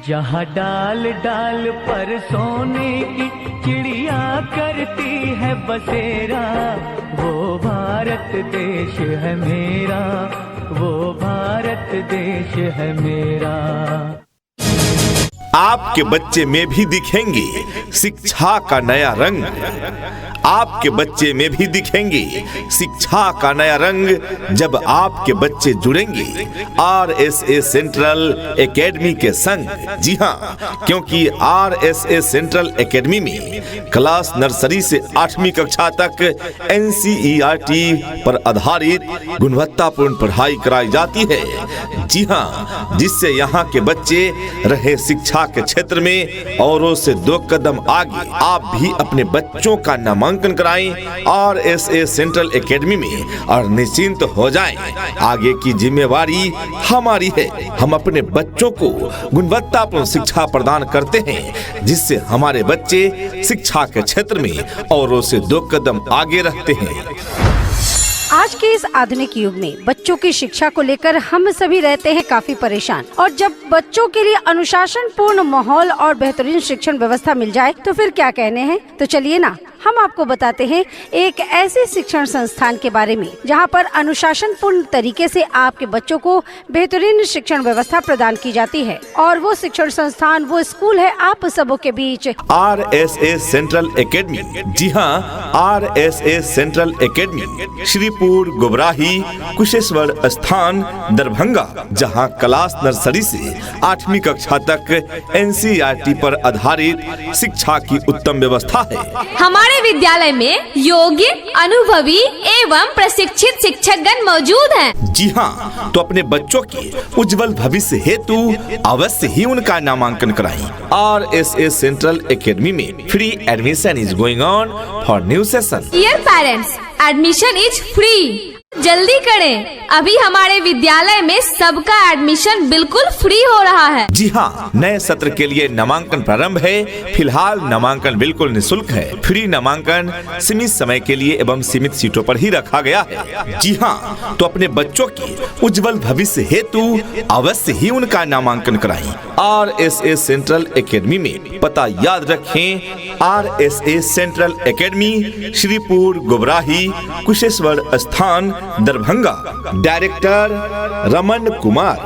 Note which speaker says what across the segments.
Speaker 1: जहाँ डाल डाल पर सोने की चिड़िया करती है बसेरा, वो भारत देश है मेरा, वो भारत देश है मेरा।
Speaker 2: आपके बच्चे में भी दिखेंगे शिक्षा का नया रंग, आपके बच्चे में भी दिखेंगे शिक्षा का नया रंग जब आपके बच्चे जुड़ेंगे RSA सेंट्रल एकेडमी के संग। जी हाँ, क्योंकि RSA सेंट्रल एकेडमी में क्लास नर्सरी से 8वीं कक्षा तक NCERT पर आधारित गुणवत्तापूर्ण पढ़ाई कराई जाती है। जी हाँ, जिससे यहाँ के बच्चे रहे शिक्षा के क्षेत्र में औरों से 2 कदम आगे। आप भी अपने बच्चों का नामांकन कराएं RSA सेंट्रल एकेडमी में और निश्चिंत हो जाएं। आगे की जिम्मेवारी हमारी है। हम अपने बच्चों को गुणवत्तापूर्ण शिक्षा प्रदान करते हैं, जिससे हमारे बच्चे शिक्षा के क्षेत्र में औरों से 2 कदम आगे रहते हैं।
Speaker 3: आज के इस आधुनिक युग में बच्चों की शिक्षा को लेकर हम सभी रहते हैं काफी परेशान, और जब बच्चों के लिए अनुशासन पूर्ण माहौल और बेहतरीन शिक्षण व्यवस्था मिल जाए तो फिर क्या कहने हैं। तो चलिए ना, हम आपको बताते हैं एक ऐसे शिक्षण संस्थान के बारे में जहां पर अनुशासन पूर्ण तरीके से आपके बच्चों को बेहतरीन शिक्षण व्यवस्था प्रदान की जाती है। और वो शिक्षण संस्थान, वो स्कूल है आप सबों के बीच
Speaker 2: RSA सेंट्रल एकेडमी। जी हाँ, RSA central academy Shripur Gobrahi Kusheshwar Sthan Darbhanga, जहाँ क्लास नर्सरी से 8वीं कक्षा तक NCERT पर आधारित शिक्षा की उत्तम व्यवस्था है।
Speaker 4: हमारे विद्यालय में योग्य, अनुभवी एवं प्रशिक्षित शिक्षकगण मौजूद हैं।
Speaker 2: जी हाँ, तो अपने बच्चों के उज्जवल भविष्य हेतु अवश्य ही उनका नामांकन कराएं। RSA सेंट्रल एकेडमी में free admission is going on for new session.
Speaker 4: Dear parents, admission is free. जल्दी करें, अभी हमारे विद्यालय में सबका एडमिशन बिल्कुल फ्री हो रहा है।
Speaker 2: जी हाँ, नए सत्र के लिए नामांकन प्रारंभ है। फिलहाल नामांकन बिल्कुल निःशुल्क है। फ्री नामांकन सीमित समय के लिए एवं सीमित सीटों पर ही रखा गया है। जी हाँ, तो अपने बच्चों के उज्जवल भविष्य हेतु अवश्य ही उनका नामांकन कराएं। RSA सेंट्रल एकेडमी में पता याद रखें, RSA central academy Shripur Gobrahi Kusheshwar Sthan Darbhanga. Director Raman Kumar.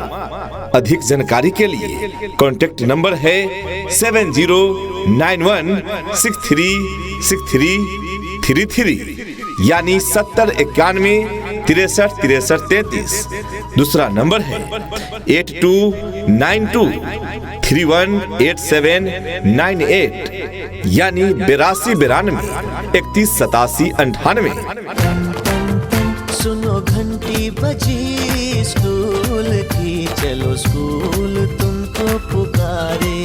Speaker 2: अधिक जानकारी के लिए कॉन्टैक्ट नंबर है 7091636333 यानी 7091636333। दूसरा नंबर है 8292318798 यानी 8292318798।
Speaker 5: सुनो घंटी बजी स्कूल की, चलो स्कूल तुमको पुकारे।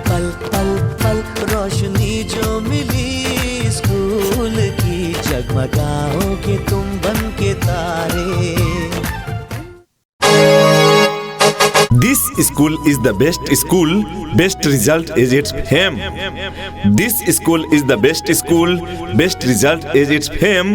Speaker 5: पल पल पल रोशनी जो मिली स्कूल की, जगमगाओगे तुम बन के तारे।
Speaker 2: This school is the best school, best result is its fame. This school is the best school, best result is its fame.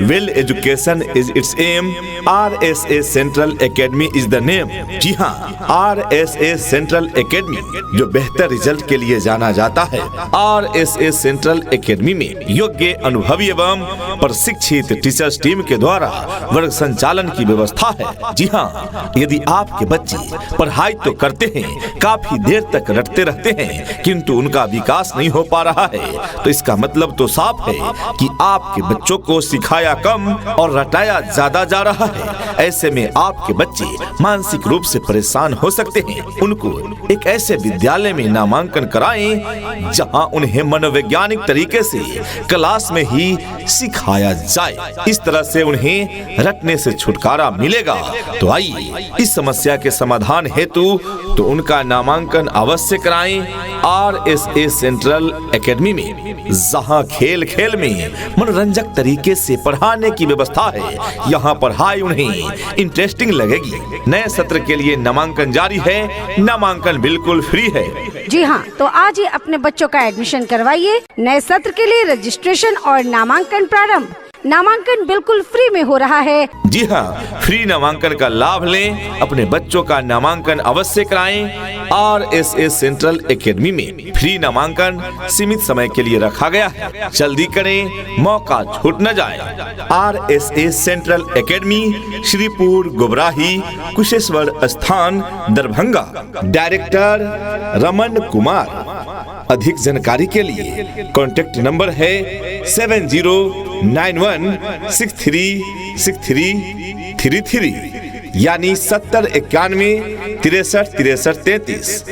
Speaker 2: Well education is its aim. RSA Central Academy is the name. जी हाँ, RSA Central Academy जो बेहतर result के लिए जाना जाता है। RSA Central Academy में योग्य, अनुभवी एवं प्रशिक्षित टीचर्स टीम के द्वारा वर्ग संचालन की व्यवस्था है। जी हाँ, यदि आपके बच्चे पढ़ाई तो करते हैं, काफी देर तक रटते रहते हैं, किंतु उनका विकास नहीं हो पा रहा है, तो इसका मतलब तो साफ है कि आपके बच्चों को सिखाया कम और रटाया ज्यादा जा रहा है। ऐसे में आपके बच्चे मानसिक रूप से परेशान हो सकते हैं। उनको एक ऐसे विद्यालय में नामांकन कराएं जहां उन्हें मनोवैज्ञानिक तरीके से क्लास में ही सिखाया जाए। इस तरह से उन्हें रटने से छुटकारा मिलेगा। तो आइए इस समस्या के समाधान हेतु तो उनका नामांकन अवश्य कराएं RSA सेंट्रल एकेडमी में, जहां खेल खेल में मनोरंजक तरीके से पढ़ाने की व्यवस्था है। यहां पढ़ाई उन्हें इंटरेस्टिंग लगेगी। नए सत्र के लिए नामांकन जारी है। नामांकन बिल्कुल फ्री है।
Speaker 3: जी हाँ, तो आज ही अपने बच्चों का एडमिशन करवाइए। नए सत्र के लिए रजिस्ट्रेशन और नामांकन प्रारंभ नामांकन बिल्कुल फ्री में हो रहा है।
Speaker 2: जी हाँ, फ्री नामांकन का लाभ लें, अपने बच्चों का नामांकन अवश्य कराएं। RSA सेंट्रल एकेडमी में फ्री नामांकन सीमित समय के लिए रखा गया है, जल्दी करें, मौका छूट न जाए। RSA central academy, Shripur Gubrahi, Kusheshwar Sthan, Darbhanga. Director Raman Kumar. अधिक जानकारी के लिए कॉन्टेक्ट नंबर है 7091636333 यानी 7091636333।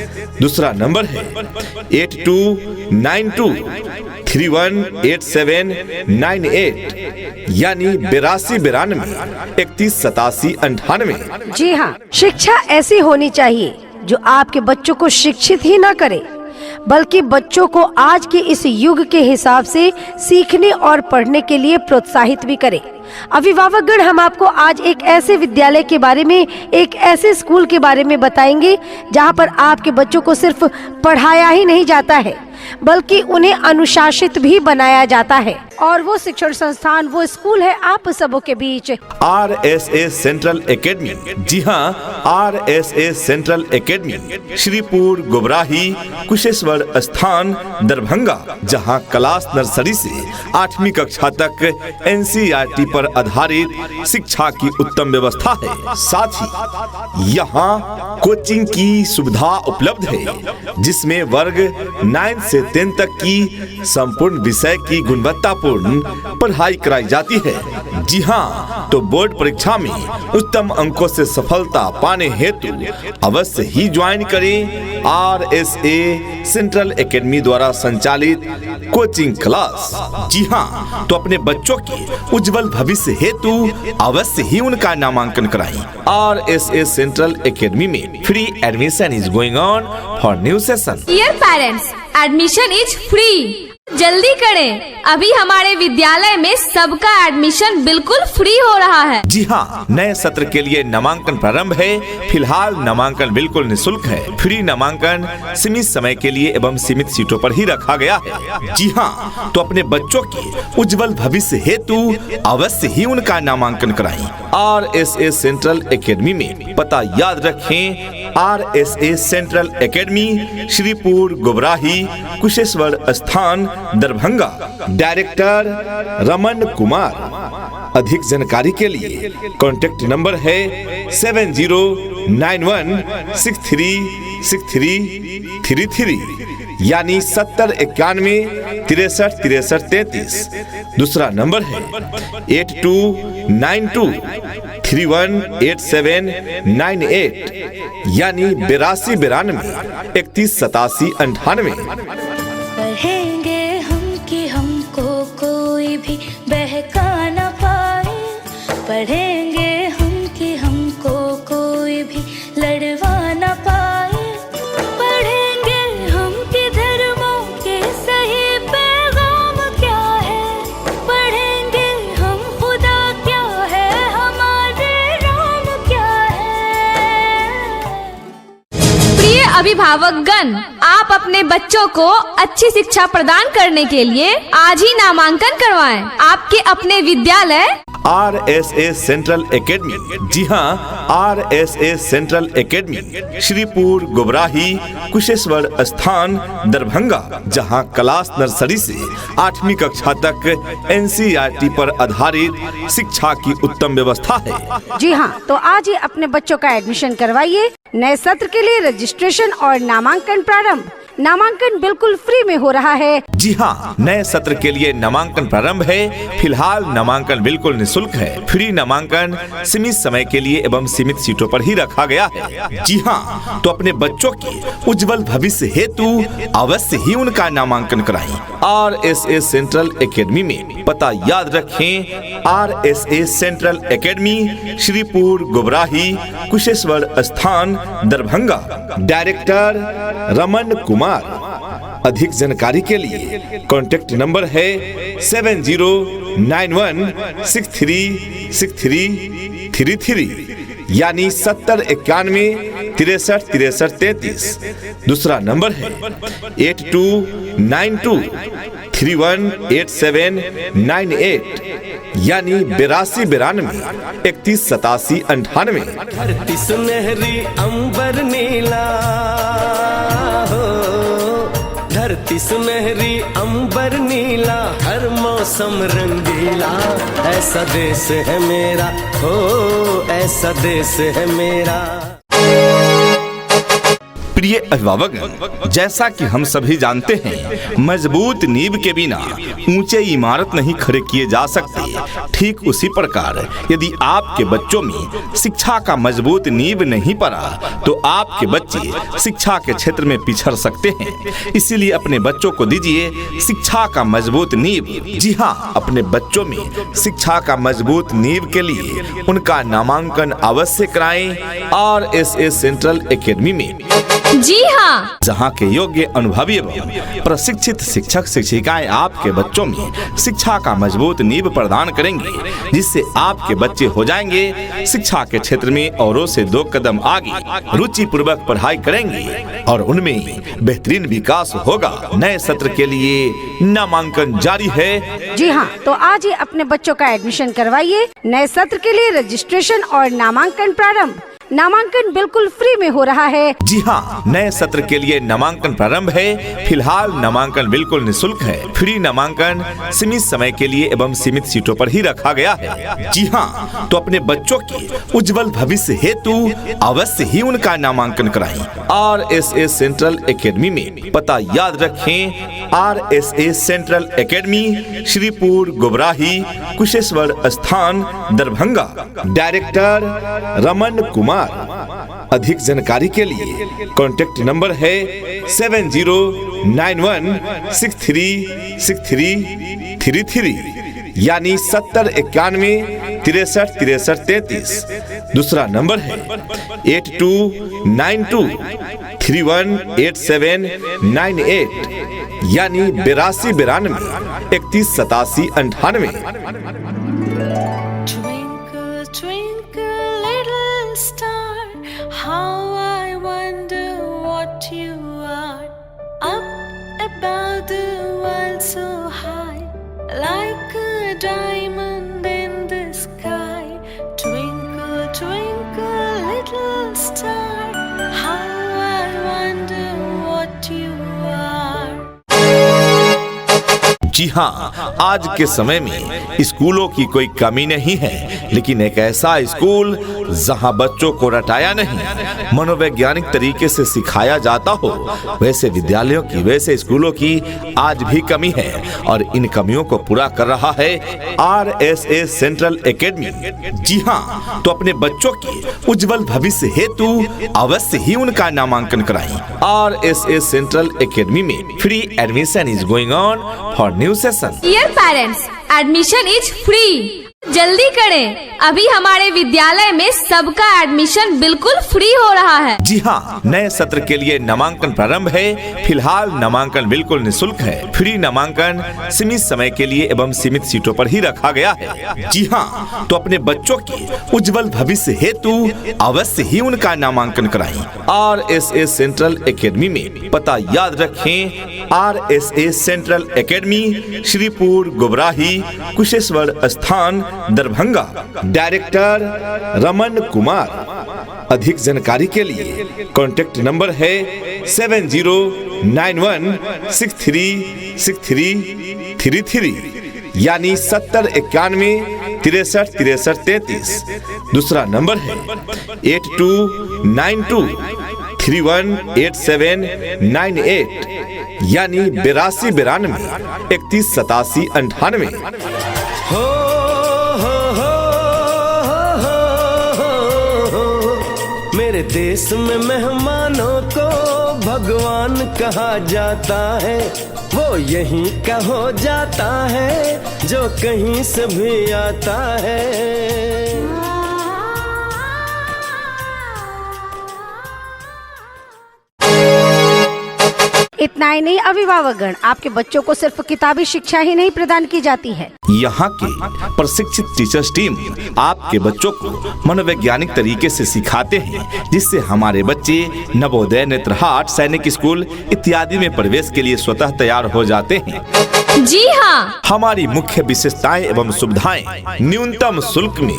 Speaker 2: दूसरा नंबर है 8292318798 यानी 8292318798।
Speaker 3: जी हाँ, शिक्षा ऐसी होनी चाहिए जो आपके बच्चों को शिक्षित ही न करे, बल्कि बच्चों को आज के इस युग के हिसाब से सीखने और पढ़ने के लिए प्रोत्साहित भी करे। अभिभावकगण, हम आपको आज एक ऐसे विद्यालय के बारे में, एक ऐसे स्कूल के बारे में बताएंगे जहां पर आपके बच्चों को सिर्फ पढ़ाया ही नहीं जाता है, बल्कि उन्हें अनुशासित भी बनाया जाता है। और वो शिक्षण संस्थान, वो स्कूल है आप सबों के बीच
Speaker 2: RSA सेंट्रल एकेडमी। जी हाँ, RSA central academy, Shripur Gubrahi, Kusheshwar Sthan, Darbhanga, जहाँ क्लास नर्सरी से 8वीं कक्षा तक NCERT पर आधारित शिक्षा की उत्तम व्यवस्था है। साथ ही यहाँ कोचिंग की सुविधा उपलब्ध है, जिसमें वर्ग 9 से 10 तक की संपूर्ण विषय की गुणवत्तापूर्ण पढ़ाई कराई जाती है। जी हाँ, तो बोर्ड परीक्षा में उत्तम अंकों से सफलता पाने हेतु अवश्य ही ज्वाइन करें RSA सेंट्रल एकेडमी द्वारा संचालित कोचिंग क्लास। जी हाँ, तो अपने बच्चों के उज्जवल भविष्य हेतु अवश्य ही उनका नामांकन कराएं। RSA सेंट्रल एकेडमी में free admission is going on for new session.
Speaker 4: Dear parents, admission is free. जल्दी करें, अभी हमारे विद्यालय में सबका एडमिशन बिल्कुल फ्री हो रहा है।
Speaker 2: जी हाँ, नए सत्र के लिए नामांकन प्रारंभ है। फिलहाल नामांकन बिल्कुल निःशुल्क है। फ्री नामांकन सीमित समय के लिए एवं सीमित सीटों पर ही रखा गया है। जी हाँ, तो अपने बच्चों के उज्जवल भविष्य हेतु अवश्य ही उनका नामांकन कराएं। RSA सेंट्रल एकेडमी में पता याद रखें, RSA central academy, Shripur Gubrahi, Kusheshwar Sthan, Darbhanga. Director Raman Kumar. अधिक जानकारी के लिए कॉन्टेक्ट नंबर है 7091636333 यानी 7091636333। दूसरा नंबर है 8292318798 यानी 8292318798।
Speaker 6: पढ़ेंगे हम कि हमको कोई भी बहका न पाए, पढ़ेंगे हम कि हमको कोई भी लड़वा न पाए, पढ़ेंगे हम कि धर्मों के सही पैगाम क्या है, पढ़ेंगे हम खुदा क्या है, हमारे राम क्या है।
Speaker 4: प्रिय अभिभावकगण, आप अपने बच्चों को अच्छी शिक्षा प्रदान करने के लिए आज ही नामांकन करवाएं। आपके अपने विद्यालय
Speaker 2: RSA सेंट्रल एकेडमी। जी हाँ, RSA central academy, Shripur Gubrahi, Kusheshwar Sthan, Darbhanga, जहाँ क्लास नर्सरी से 8वीं कक्षा तक NCERT पर आधारित शिक्षा की उत्तम व्यवस्था है।
Speaker 3: जी हाँ, तो आज ही अपने बच्चों का एडमिशन करवाइए। नए सत्र के लिए रजिस्ट्रेशन और नामांकन प्रारंभ। नामांकन बिल्कुल फ्री में हो रहा है।
Speaker 2: जी हाँ, नए सत्र के लिए नामांकन प्रारंभ है। फिलहाल नामांकन बिल्कुल निःशुल्क है। फ्री नामांकन सीमित समय के लिए एवं सीमित सीटों पर ही रखा गया है। जी हाँ, तो अपने बच्चों के उज्जवल भविष्य हेतु अवश्य ही उनका नामांकन कराएं। RSA सेंट्रल एकेडमी में पता याद रखें, RSA central academy, Shripur Gubrahi, Kusheshwar Sthan, Darbhanga. Director Raman Kumar. अधिक जानकारी के लिए कॉन्टेक्ट नंबर है 7091636333 यानी 7091636333। दूसरा नंबर है 8292318798 यानी 8292318798।
Speaker 5: धरती सुनहरी अंबर नीला हो, धरती सुनहरी अंबर नीला, हर मौसम रंगीला, ऐसा देश है मेरा हो, ऐसा देश है मेरा।
Speaker 2: प्रिय अभिभावक, जैसा कि हम सभी जानते हैं, मजबूत नींव के बिना ऊंचे इमारत नहीं खड़े किए जा सकते। ठीक उसी प्रकार यदि आपके बच्चों में शिक्षा का मजबूत नींव नहीं पड़ा तो आपके बच्चे शिक्षा के क्षेत्र में पिछड़ सकते हैं। इसीलिए अपने बच्चों को दीजिए शिक्षा का मजबूत नींव। जी हाँ, अपने बच्चों में शिक्षा का मजबूत नींव के लिए उनका नामांकन अवश्य कराएं RSA सेंट्रल एकेडमी में।
Speaker 4: जी हाँ,
Speaker 2: जहाँ के योग्य, अनुभवी एवं प्रशिक्षित शिक्षक शिक्षिकाएं आपके बच्चों में शिक्षा का मजबूत नींव प्रदान करेंगे, जिससे आपके बच्चे हो जाएंगे शिक्षा के क्षेत्र में औरों से 2 कदम आगे, रुचि पूर्वक पढ़ाई करेंगे और उनमें बेहतरीन विकास होगा। नए सत्र के लिए नामांकन जारी है।
Speaker 3: जी हाँ, तो आज ही अपने बच्चों का एडमिशन करवाइए। नए सत्र के लिए रजिस्ट्रेशन और नामांकन प्रारंभ। नामांकन बिल्कुल फ्री में हो रहा है।
Speaker 2: जी हाँ, नए सत्र के लिए नामांकन प्रारंभ है। फिलहाल नामांकन बिल्कुल निःशुल्क है। फ्री नामांकन सीमित समय के लिए एवं सीमित सीटों पर ही रखा गया है। जी हाँ, तो अपने बच्चों के उज्जवल भविष्य हेतु अवश्य ही उनका नामांकन कराएं RSA सेंट्रल एकेडमी में। पता याद रखें, RSA central academy, Shripur Gobrahi, Kusheshwar Sthan, Darbhanga. Director Raman Kumar. अधिक जानकारी के लिए कॉन्टैक्ट नंबर है 7091636333 यानी 7091636333। दूसरा नंबर है 8292318798 यानी 8292318798।
Speaker 6: Twinkle, twinkle, little star, how I wonder what you are. Up above the world so high, like a diamond in the sky. Twinkle, twinkle, little star, how I wonder what you are.
Speaker 2: जी हाँ, आज के समय में स्कूलों की कोई कमी नहीं है, लेकिन एक ऐसा स्कूल जहाँ बच्चों को रटाया नहीं, मनोवैज्ञानिक तरीके से सिखाया जाता हो, वैसे विद्यालयों की, वैसे स्कूलों की आज भी कमी है और इन कमियों को पूरा कर रहा है RSA सेंट्रल एकेडमी। जी हाँ, तो अपने बच्चों के उज्जवल भविष्य हेतु अवश्य ही उनका नामांकन कराएं RSA सेंट्रल एकेडमी में। Free admission is going on for new session.
Speaker 4: Dear parents, admission is free. जल्दी करें, अभी हमारे विद्यालय में सबका एडमिशन बिल्कुल फ्री हो रहा है।
Speaker 2: जी हाँ, नए सत्र के लिए नामांकन प्रारंभ है। फिलहाल नामांकन बिल्कुल निःशुल्क है। फ्री नामांकन सीमित समय के लिए एवं सीमित सीटों पर ही रखा गया है। जी हाँ, तो अपने बच्चों के उज्जवल भविष्य हेतु अवश्य ही उनका नामांकन कराएं RSA सेंट्रल एकेडमी में। पता याद रखें, RSA central academy, Shripur Gobrahi, Kusheshwar Sthan, Darbhanga. Director Raman Kumar. अधिक जानकारी के लिए कॉन्टैक्ट नंबर है 7091636333 यानी 7091636333। दूसरा नंबर है 8292318798 यानी 8292318798।
Speaker 5: मेरे देश में मेहमानों को भगवान कहा जाता है, वो यहीं का हो जाता है जो कहीं से भी आता है।
Speaker 3: इतना ही नहीं अभिभावकगण, आपके बच्चों को सिर्फ किताबी शिक्षा ही नहीं प्रदान की जाती है।
Speaker 2: यहाँ के प्रशिक्षित टीचर्स टीम आपके बच्चों को मनोवैज्ञानिक तरीके से सिखाते हैं, जिससे हमारे बच्चे नवोदय, नेत्रहाट, सैनिक स्कूल इत्यादि में प्रवेश के लिए स्वतः तैयार हो जाते हैं।
Speaker 4: जी हाँ,
Speaker 2: हमारी मुख्य विशेषताएं एवं सुविधाएं न्यूनतम शुल्क में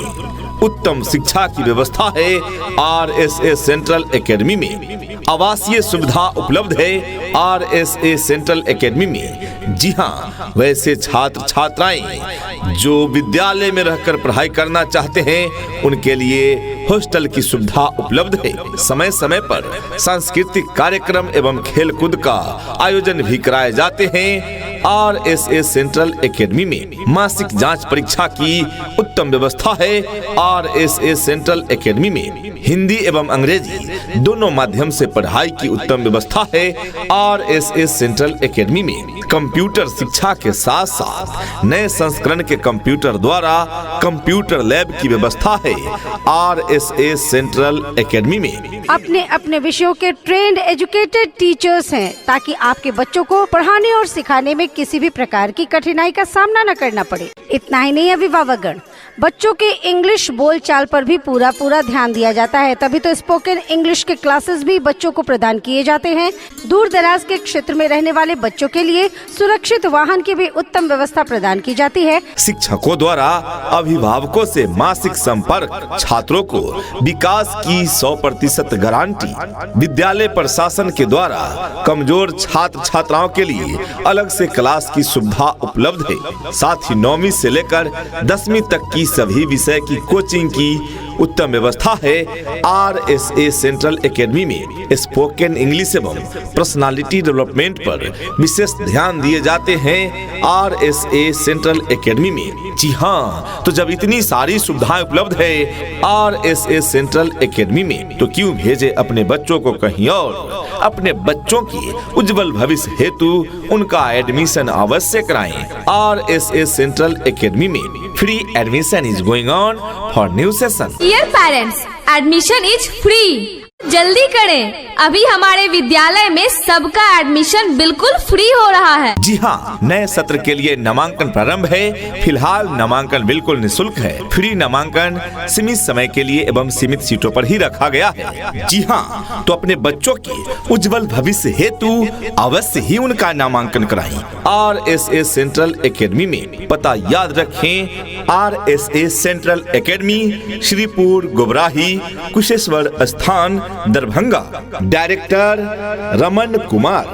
Speaker 2: उत्तम शिक्षा की व्यवस्था है। RSA सेंट्रल एकेडमी में आवासीय सुविधा उपलब्ध है। RSA सेंट्रल एकेडमी में जी हाँ, वैसे छात्र छात्राएं जो विद्यालय में रहकर पढ़ाई करना चाहते हैं उनके लिए हॉस्टल की सुविधा उपलब्ध है। समय समय पर सांस्कृतिक कार्यक्रम एवं खेलकूद का आयोजन भी कराए जाते हैं। RSA सेंट्रल एकेडमी में मासिक जांच परीक्षा की उत्तम व्यवस्था है। RSA सेंट्रल एकेडमी में हिंदी एवं अंग्रेजी दोनों माध्यम से पढ़ाई की उत्तम व्यवस्था है। RSA सेंट्रल एकेडमी में कंप्यूटर शिक्षा के साथ साथ नए संस्करण के कंप्यूटर द्वारा कंप्यूटर लैब की व्यवस्था है। RSA सेंट्रल एकेडमी में
Speaker 3: अपने अपने विषयों के ट्रेंड एजुकेटेड टीचर्स हैं, ताकि आपके बच्चों को पढ़ाने और सिखाने में किसी भी प्रकार की कठिनाई का सामना न करना पड़े। इतना ही नहीं अभिभावकगण, बच्चों के इंग्लिश बोलचाल पर भी पूरा ध्यान दिया जाता है। तभी तो स्पोकन इंग्लिश के क्लासेस भी बच्चों को प्रदान किए जाते हैं। दूर दराज के क्षेत्र में रहने वाले बच्चों के लिए सुरक्षित वाहन की भी उत्तम व्यवस्था प्रदान की जाती है।
Speaker 2: शिक्षकों द्वारा अभिभावकों से मासिक संपर्क, छात्रों को विकास की 100% गारंटी। विद्यालय प्रशासन के द्वारा कमजोर छात्र छात्राओं के लिए अलग से क्लास की सुविधा उपलब्ध है। साथ ही 9वीं से लेकर 10वीं तक की सभी विषय की कोचिंग की उत्तम व्यवस्था है। RSA सेंट्रल एकेडमी में स्पोकन इंग्लिश एवं पर्सनालिटी डेवलपमेंट पर विशेष ध्यान दिए जाते हैं। RSA सेंट्रल एकेडमी में जी हाँ, तो जब इतनी सारी सुविधाएं उपलब्ध है RSA सेंट्रल एकेडमी में, तो क्यों भेजे अपने बच्चों को कहीं और। अपने बच्चों की उज्जवल भविष्य हेतु उनका एडमिशन अवश्य कराएं। RSA सेंट्रल एकेडमी में free admission is going on for new session.
Speaker 4: Dear parents, admission is free. जल्दी करें, अभी हमारे विद्यालय में सबका एडमिशन बिल्कुल फ्री हो रहा है।
Speaker 2: जी हाँ, नए सत्र के लिए नामांकन प्रारंभ है। फिलहाल नामांकन बिल्कुल निःशुल्क है। फ्री नामांकन सीमित समय के लिए एवं सीमित सीटों पर ही रखा गया है। जी हाँ, तो अपने बच्चों के उज्जवल भविष्य हेतु अवश्य ही उनका नामांकन कराएं। RSA सेंट्रल एकेडमी में पता याद रखें, RSA central academy, Shripur Gobrahi, Kusheshwar Sthan, Darbhanga. Director Raman Kumar.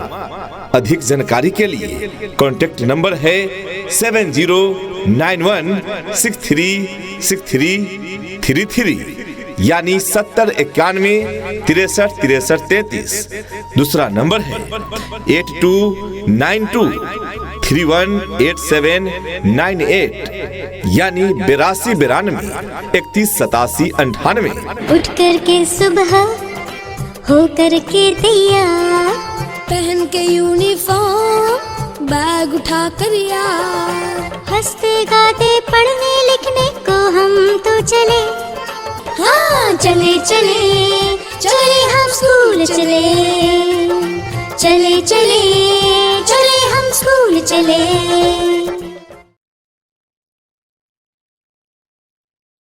Speaker 2: अधिक जानकारी के लिए कॉन्टैक्ट नंबर है 7091636333 यानी 7091636333। दूसरा नंबर है 8292318798 यानी 8292318798।
Speaker 7: उठ कर के सुबह हो कर के तैयार,
Speaker 6: पहन के यूनिफॉर्म, बैग उठा कर यार,
Speaker 7: हंसते गाते पढ़ने लिखने को हम तो चले।
Speaker 6: हाँ
Speaker 7: चले चले चले हम स्कूल चले, चले चले चले हम स्कूल चले।